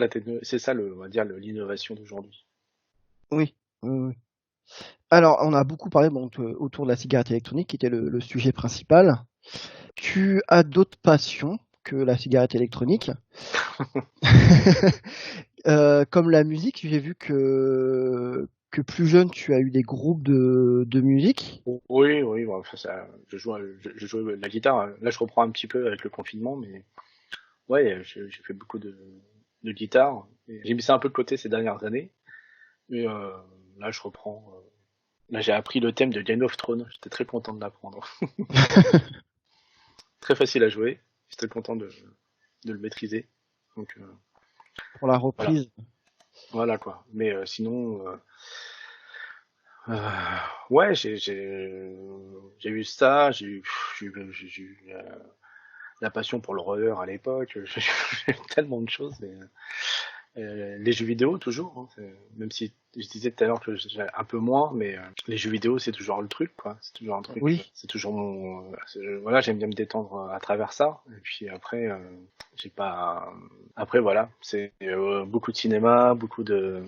on va dire l'innovation d'aujourd'hui. Oui, oui, oui. Alors, on a beaucoup parlé autour de la cigarette électronique, qui était le sujet principal. Tu as d'autres passions que la cigarette électronique, comme la musique. J'ai vu que plus jeune, tu as eu des groupes de musique. Oui, oui, bon, je joue de la guitare. Là, je reprends un petit peu avec le confinement, mais ouais, j'ai fait beaucoup de guitare. J'ai mis ça un peu de côté ces dernières années, mais là, je reprends. Là, j'ai appris le thème de Game of Thrones. J'étais très content de l'apprendre. Très facile à jouer. J'étais content de le maîtriser. Donc Pour la voilà, reprise. voilà quoi. Mais sinon, euh, ouais, j'ai eu ça. J'ai eu la passion pour le roller à l'époque. J'ai eu tellement de choses. Les jeux vidéo toujours, hein, même si je disais tout à l'heure que j'ai un peu moins, mais les jeux vidéo c'est toujours le truc, quoi. C'est toujours un truc, Oui, c'est toujours voilà, j'aime bien me détendre à travers ça. Et puis après, j'ai pas, après voilà, c'est beaucoup de cinéma, beaucoup de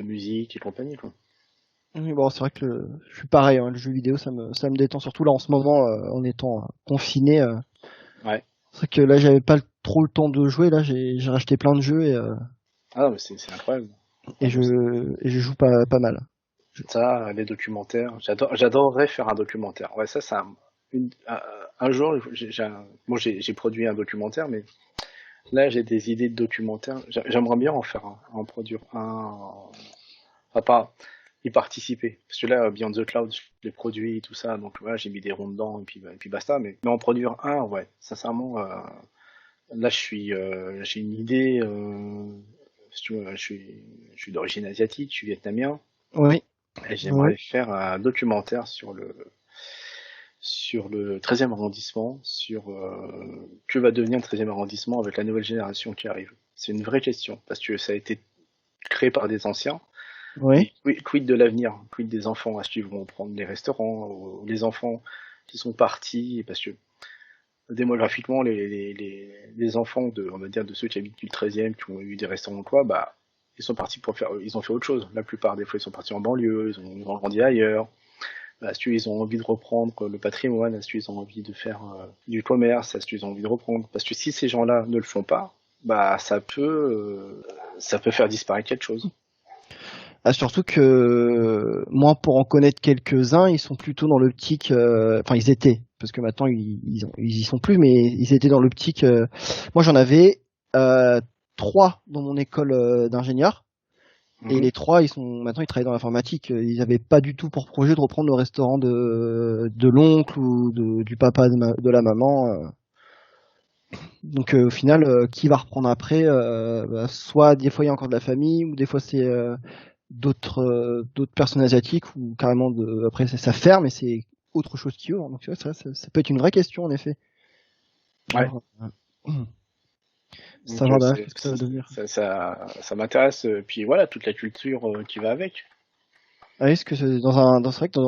musique et compagnie, quoi. oui, bon, c'est vrai que je suis pareil, hein, le jeu vidéo, ça me détend, surtout là en ce moment, en étant confiné. Ouais. C'est vrai que là, j'avais pas trop le temps de jouer. Là, j'ai racheté plein de jeux Ah non, mais c'est incroyable. et Vraiment, je joue pas mal. ça, les documentaires, j'adorerais faire un documentaire. Ouais, ça, un jour, j'ai produit un documentaire, mais là, j'ai des idées de documentaires. J'aimerais bien en faire un, en produire un, enfin, pas y participer. Parce que là, Beyond the Cloud, je l'ai produit, tout ça, donc voilà, j'ai mis des ronds dedans et puis basta. Mais en produire un, ouais, sincèrement, là, j'ai une idée. Si tu veux, je suis d'origine asiatique, je suis vietnamien, Oui, et oui, j'aimerais faire un documentaire sur le 13e arrondissement, sur que va devenir le 13e arrondissement avec la nouvelle génération qui arrive. C'est une vraie question, parce que ça a été créé par des anciens, oui, mais quid de l'avenir, quid des enfants, est-ce qu'ils vont prendre les restaurants, ou les enfants qui sont partis, parce que démographiquement, les enfants on va dire, de ceux qui habitent du 13e, qui ont eu des restaurants quoi, bah, ils sont partis ils ont fait autre chose. La plupart des fois, ils sont partis en banlieue, ils ont grandi ailleurs. Est-ce qu'ils ont envie de reprendre le patrimoine? Est-ce qu'ils ont envie de faire du commerce? Est-ce qu'ils ont envie de reprendre? Parce que si ces gens-là ne le font pas, bah ça peut faire disparaître quelque chose. ah, surtout que moi, pour en connaître quelques-uns, ils sont plutôt dans l'optique. Enfin, ils étaient, parce que maintenant ils y sont plus, mais ils étaient dans l'optique. Moi, j'en avais euh, trois dans mon école d'ingénieur. Et Mhm. les trois, maintenant ils travaillent dans l'informatique. Ils n'avaient pas du tout pour projet de reprendre le restaurant de l'oncle ou du papa de la maman. Donc au final, qui va reprendre après bah, soit des fois il y a encore de la famille, ou des fois c'est d'autres personnes asiatiques, ou carrément après ça ferme et c'est autre chose qui ouvre. Donc tu vois, ça peut être une vraie question en effet. Ouais. Savoir, Donc savoir derrière qu'est-ce que ça va devenir. ça m'intéresse. Puis voilà, toute la culture qui va avec. Ah oui, parce que c'est vrai que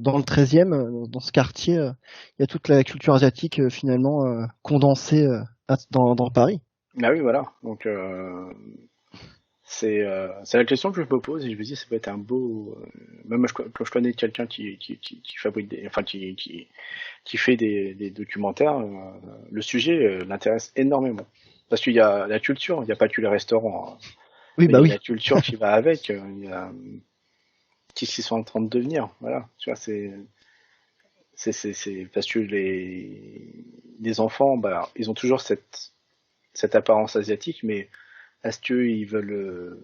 dans le 13e, dans ce quartier, il y a toute la culture asiatique finalement condensée dans Paris. Ah oui, voilà. Donc c'est la question que je me pose et je me dis ça peut être un beau. Même moi, quand je connais quelqu'un qui fabrique enfin qui fait des documentaires, le sujet l'intéresse énormément. Parce qu'il y a la culture, il n'y a pas que les restaurants, hein. Oui, Il bah y a oui. la culture qui va avec, il y a qu'est-ce qu'ils sont en train de devenir. Voilà, tu vois, c'est parce que les enfants, bah, ils ont toujours cette apparence asiatique, mais est-ce qu'ils veulent,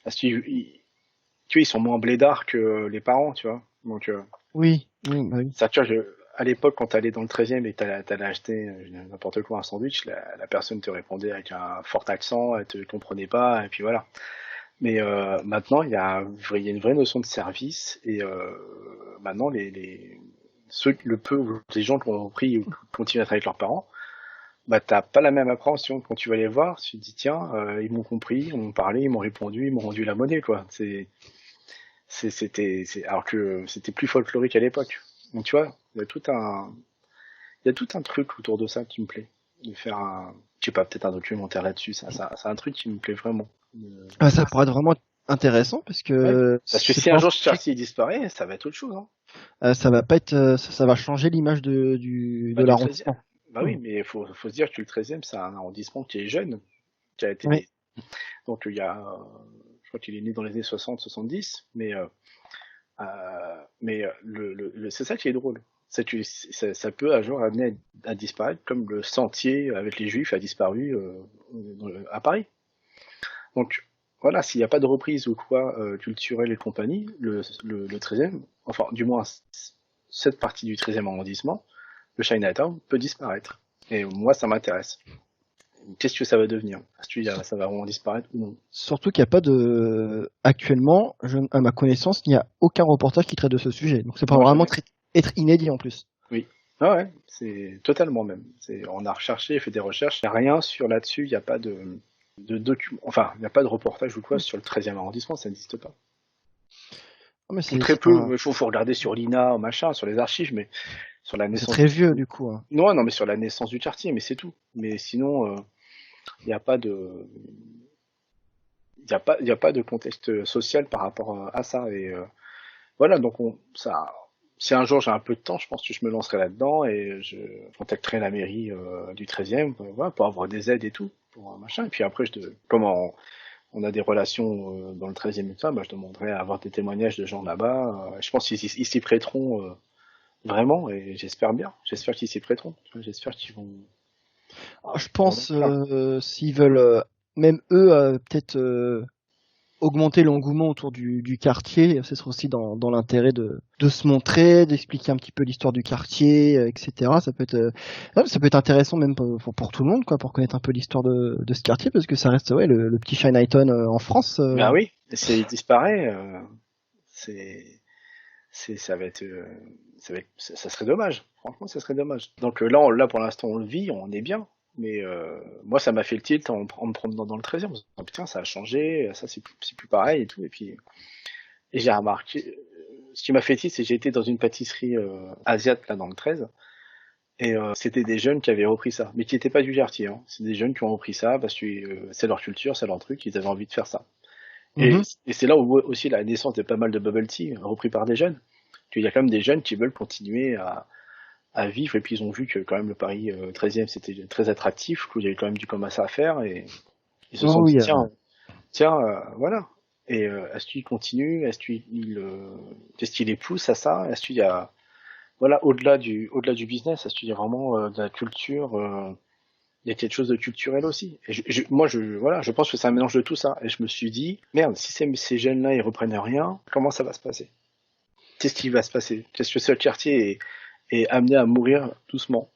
est-ce tu vois, ils sont moins blédards que les parents, tu vois. Donc, Oui, oui, bah oui. ça, tu vois, à l'époque, quand t'allais dans le 13e et t'allais acheter n'importe quoi, un sandwich, la personne te répondait avec un fort accent, elle te comprenait pas, et puis voilà. Mais maintenant, il y a une vraie notion de service, et maintenant, le peu, les gens qui ont pris ou qui continuent à travailler avec leurs parents, bah t'as pas la même appréhension quand tu vas les voir. Tu te dis tiens, ils m'ont compris, ils m'ont parlé, ils m'ont répondu, ils m'ont rendu la monnaie quoi. Alors que c'était plus folklorique à l'époque. Donc tu vois, il y a tout un truc autour de ça qui me plaît. De faire un, je sais pas, peut-être un documentaire là-dessus. C'est un truc qui me plaît vraiment. Ah, ça pourrait être vraiment. intéressant parce Ouais. que Parce que je si un pense jour Chartier disparaît, ça va être autre chose. Hein. ça va pas être, ça va changer l'image de Bah, du 13e. l'arrondissement. Bah oui, mais faut se dire que le 13e, c'est un arrondissement qui est jeune, qui a été Oui. né. Donc il y a, je crois qu'il est né dans les années 60-70, c'est ça qui est drôle. Ça peut un jour amener à disparaître, comme le sentier avec les Juifs a disparu à Paris. Donc voilà, s'il n'y a pas de reprise ou quoi culturelle et compagnie, le 13e, enfin du moins cette partie du 13e arrondissement, le Chinatown peut disparaître. Et moi, ça m'intéresse. Qu'est-ce que ça va devenir? Est-ce que ça va vraiment disparaître ou non? Surtout qu'il n'y a pas actuellement, à ma connaissance, il n'y a aucun reportage qui traite de ce sujet. Donc c'est pas Non, vraiment jamais. être inédit en plus. Oui. Ah ouais, c'est totalement même. On a recherché, fait des recherches, il n'y a rien sur là-dessus, il n'y a pas de document, enfin, il n'y a pas de reportage ou quoi sur le 13e arrondissement, ça n'existe pas. Oh, mais Ou très peu, il faut regarder sur l'INA, machin, sur les archives, mais sur la c'est naissance très vieux du coup. Hein. non, mais sur la naissance du quartier, mais c'est tout. Mais sinon, il n'y a pas de, il y a pas de contexte social par rapport à ça. Et voilà, donc si un jour j'ai un peu de temps, je pense que je me lancerai là-dedans et je contacterai la mairie du 13e voilà, pour avoir des aides et tout, pour un machin. Et puis après, comme on a des relations dans le 13e et tout ça, bah, je demanderai à avoir des témoignages de gens là-bas. Je pense qu'ils s'y prêteront vraiment et j'espère bien. J'espère qu'ils s'y prêteront. J'espère qu'ils vont. Alors, je Ils vont pense mettre là. s'ils veulent, même eux, peut-être augmenter l'engouement autour du quartier, ce serait aussi dans l'intérêt de se montrer, d'expliquer un petit peu l'histoire du quartier, etc. Ça peut être intéressant même pour tout le monde, quoi, pour connaître un peu l'histoire de ce quartier, parce que ça reste ouais, le petit Chinatown en France. Bah oui, et s'il disparaît, c'est ça va être ça serait dommage. Franchement, ça serait dommage. Donc là pour l'instant on le vit, on est bien. Mais moi ça m'a fait le tilt en me promenant dans le 13e. En me disant, oh, putain, ça a changé, ça c'est plus pareil et tout. Et j'ai remarqué, ce qui m'a fait tilt, c'est que j'ai été dans une pâtisserie asiate là dans le 13. Et c'était des jeunes qui avaient repris ça, mais qui n'étaient pas du quartier. Hein. C'est des jeunes qui ont repris ça parce que c'est leur culture, c'est leur truc, ils avaient envie de faire ça. Mhm. Et c'est là où aussi la naissance de pas mal de bubble tea repris par des jeunes. Il y a quand même des jeunes qui veulent continuer à vivre et puis ils ont vu que quand même le Paris 13e c'était très attractif, qu'il y avait quand même du commerce à faire et ils se Oh sont dit oui, tiens voilà. Et est-ce qu'ils continuent, est-ce qu'ils les poussent à ça, est-ce qu'il y a voilà au-delà du business, est-ce qu'il y a vraiment de la culture, il y a quelque chose de culturel aussi. Et voilà, je pense que c'est un mélange de tout ça. Et je me suis dit, merde, si ces jeunes-là, ils reprennent rien, comment ça va se passer? Qu'est-ce qui va se passer? Qu'est-ce que ce quartier est amené à mourir doucement?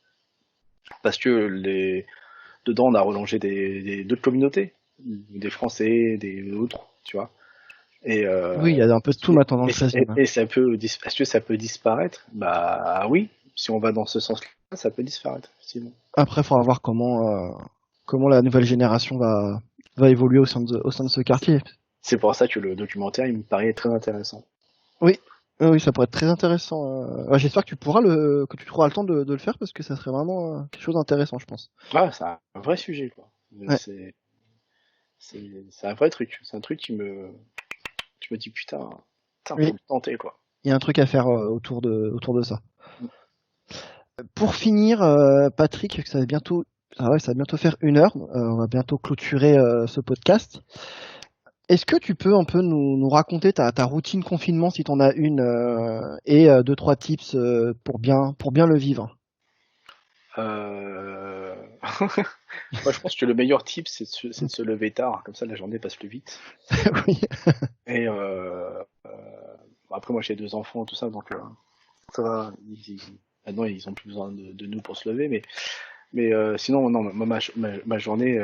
Parce que dedans, on a relongé d'autres communautés, des Français, des autres, tu vois. Et, oui, il y a un peu de tout maintenant dans le 13e. Hein. et est-ce que ça peut disparaître? Bah oui, si on va dans ce sens-là, ça peut disparaître, effectivement. Après, il faudra voir comment la nouvelle génération va évoluer au sein de ce quartier. C'est pour ça que le documentaire, il me paraît très intéressant. Oui, oui, ça pourrait être très intéressant. Ouais, j'espère que que tu trouveras le temps de le faire parce que ça serait vraiment quelque chose d'intéressant, je pense. Ah, c'est un vrai sujet, quoi. Ouais. C'est un vrai truc. C'est un truc je me dis, putain, Oui, faut le tenter, quoi. il y a un truc à faire autour de ça. Pour finir, Patrick, ça va bientôt faire 1 heure. On va bientôt clôturer ce podcast. Est-ce que tu peux un peu nous raconter ta routine confinement si t'en as une et deux trois tips pour bien le vivre? Euh... Moi, je pense que le meilleur tip, c'est de se lever tard. Comme ça, la journée passe plus vite. Oui. Et bon, après, moi, j'ai 2 enfants, tout ça, donc ça va. Maintenant, ils ont plus besoin de nous pour se lever, mais sinon, non, ma journée,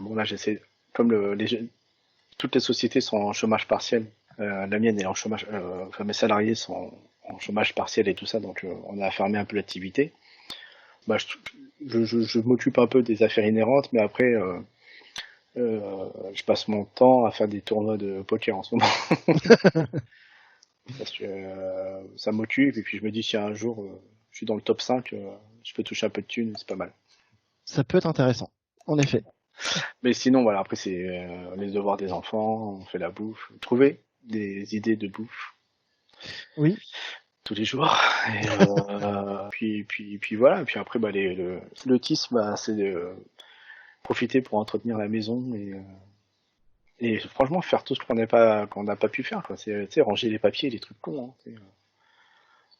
bon là, j'essaie, comme toutes les sociétés sont en chômage partiel, la mienne est en chômage, enfin mes salariés sont en chômage partiel et tout ça, donc on a fermé un peu l'activité. Bah, je m'occupe un peu des affaires inhérentes, mais après, je passe mon temps à faire des tournois de poker en ce moment, parce que ça m'occupe, et puis je me dis si un jour je suis dans le top 5, je peux toucher un peu de thunes, c'est pas mal. Ça peut être intéressant, en effet. Mais sinon, voilà, après, c'est les devoirs des enfants, on fait la bouffe, trouver des idées de bouffe Oui. tous les jours. Et, puis voilà, et puis après, bah, le TIS, bah, c'est de profiter pour entretenir la maison et franchement faire tout ce qu'on n'a pas pu faire, quoi. C'est, tu sais, ranger les papiers, les trucs cons, hein,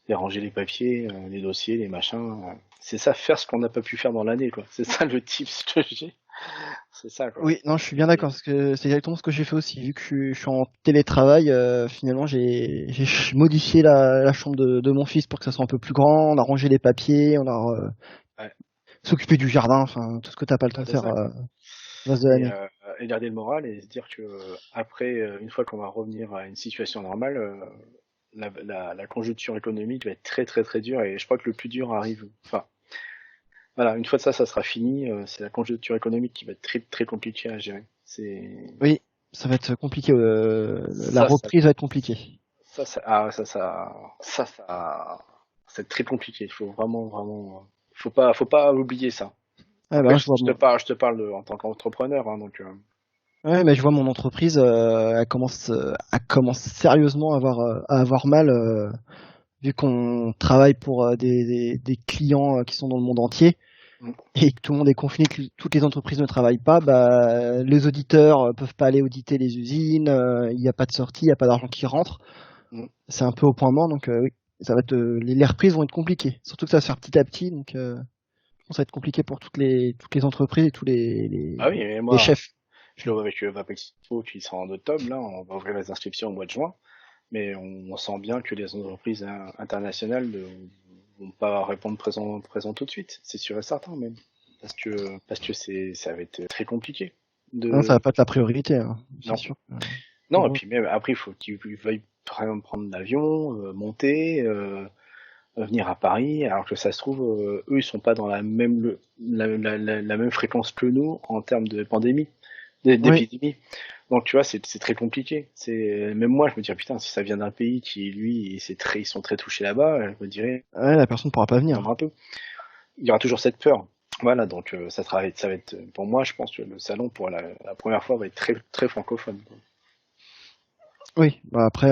et ranger les papiers, les dossiers, les machins. C'est ça, faire ce qu'on n'a pas pu faire dans l'année, quoi. C'est ça le tips que j'ai. C'est ça, quoi. Oui, non, je suis bien d'accord, parce que c'est exactement ce que j'ai fait aussi. Vu que je suis en télétravail, finalement, j'ai modifié la chambre de mon fils pour que ça soit un peu plus grand. On a rangé les papiers, on a Ouais. s'occupé du jardin, enfin, tout ce que t'as pas le temps Ouais, de c'est faire ça, quoi. le reste de Et, l'année. et garder le moral et se dire que après, une fois qu'on va revenir à une situation normale, la conjoncture économique va être très très très dure et je crois que le plus dur arrive. Enfin, voilà, une fois ça sera fini. C'est la conjoncture économique qui va être très très compliquée à gérer. Oui, ça va être compliqué. La Ça, ça, reprise va être compliquée. ah, c'est très compliqué. Il faut vraiment vraiment, faut pas oublier ça. Ouais, Après, ben, je te parle en tant qu'entrepreneur, hein, donc. ouais, mais je vois mon entreprise, elle commence sérieusement à avoir mal, vu qu'on travaille pour des clients qui sont dans le monde entier Mm, et que tout le monde est confiné, que toutes les entreprises ne travaillent pas, bah, les auditeurs peuvent pas aller auditer les usines, il n'y a pas de sortie, il n'y a pas d'argent qui rentre. mm. C'est un peu au point mort, donc oui, ça va être, les reprises vont être compliquées. Surtout que ça va se faire petit à petit, donc je pense que ça va être compliqué pour toutes les entreprises et tous Ah oui, mais les moi, chefs. je le vois avec Vapexpo qui sera en octobre, là, on va ouvrir les inscriptions au mois de juin, mais on sent bien que les entreprises internationales ne vont pas répondre présent tout de suite, c'est sûr et certain même, parce que ça va être très compliqué Non, ça va de, pas être la priorité, hein, c'est non, sûr. non, Pour et eux. puis même après, il faut qu'ils veuillent par exemple prendre l'avion, monter, venir à Paris, alors que ça se trouve, eux, ils sont pas dans la même fréquence que nous en termes de pandémie, Oui, d'épidémie. Donc tu vois, c'est très compliqué. C'est même moi, je me dis ah, putain, si ça vient d'un pays qui lui, ils sont très touchés là-bas, je me dirais ouais, la personne pourra pas venir. attendre un peu. Il y aura toujours cette peur. Voilà, donc ça va être pour moi, je pense que le salon pour la première fois va être très très francophone, quoi. Oui, bah après,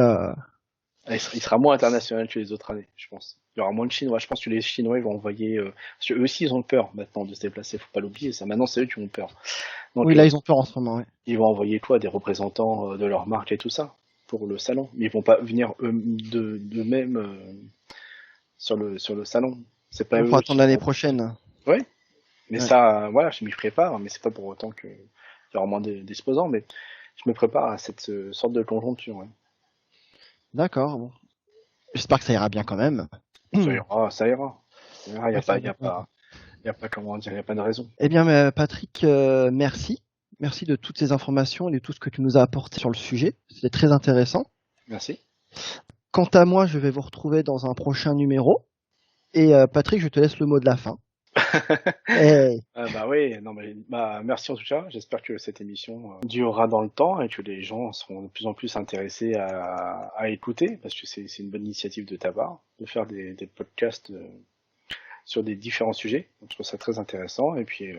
Il sera moins international que les autres années, je pense. Il y aura moins de Chinois. Je pense que les Chinois ils vont envoyer, parce que eux aussi ils ont peur maintenant de se déplacer. Faut pas l'oublier. Ça, maintenant c'est eux qui ont peur. oui, Donc là ils ont peur en ce moment. Ouais. ils vont envoyer quoi, des représentants de leur marque et tout ça pour le salon. Mais ils vont pas venir eux d'eux-mêmes sur le salon. C'est pas On eux pourra attendre qui l'année vont. prochaine. Ouais. Mais Ouais. ça, voilà, je m'y prépare. Mais c'est pas pour autant que il y aura moins d'exposants. Mais je me prépare à cette sorte de conjoncture. Ouais. D'accord. Bon. J'espère que ça ira bien quand même. Ça ira, ça ira. Ça ira. Ouais, ça va bien. Il y a pas comment dire, il y a pas de raison. Eh bien, Patrick, merci. Merci de toutes ces informations et de tout ce que tu nous as apporté sur le sujet. C'était très intéressant. Merci. Quant à moi, je vais vous retrouver dans un prochain numéro. Et Patrick, je te laisse le mot de la fin. Eh, Bah oui, non mais bah merci en tout cas. J'espère que cette émission durera dans le temps et que les gens seront de plus en plus intéressés à écouter parce que c'est une bonne initiative de ta part de faire des podcasts sur des différents sujets. Donc, je trouve ça très intéressant et puis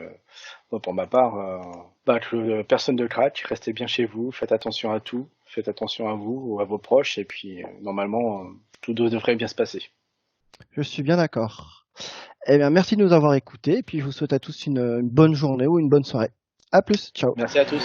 moi, pour ma part, bah que personne ne craque, restez bien chez vous, faites attention à tout, faites attention à vous ou à vos proches et puis normalement tout devrait bien se passer. je suis bien d'accord. Eh bien, merci de nous avoir écoutés. Et puis, je vous souhaite à tous une bonne journée ou une bonne soirée. À plus. Ciao. Merci à tous.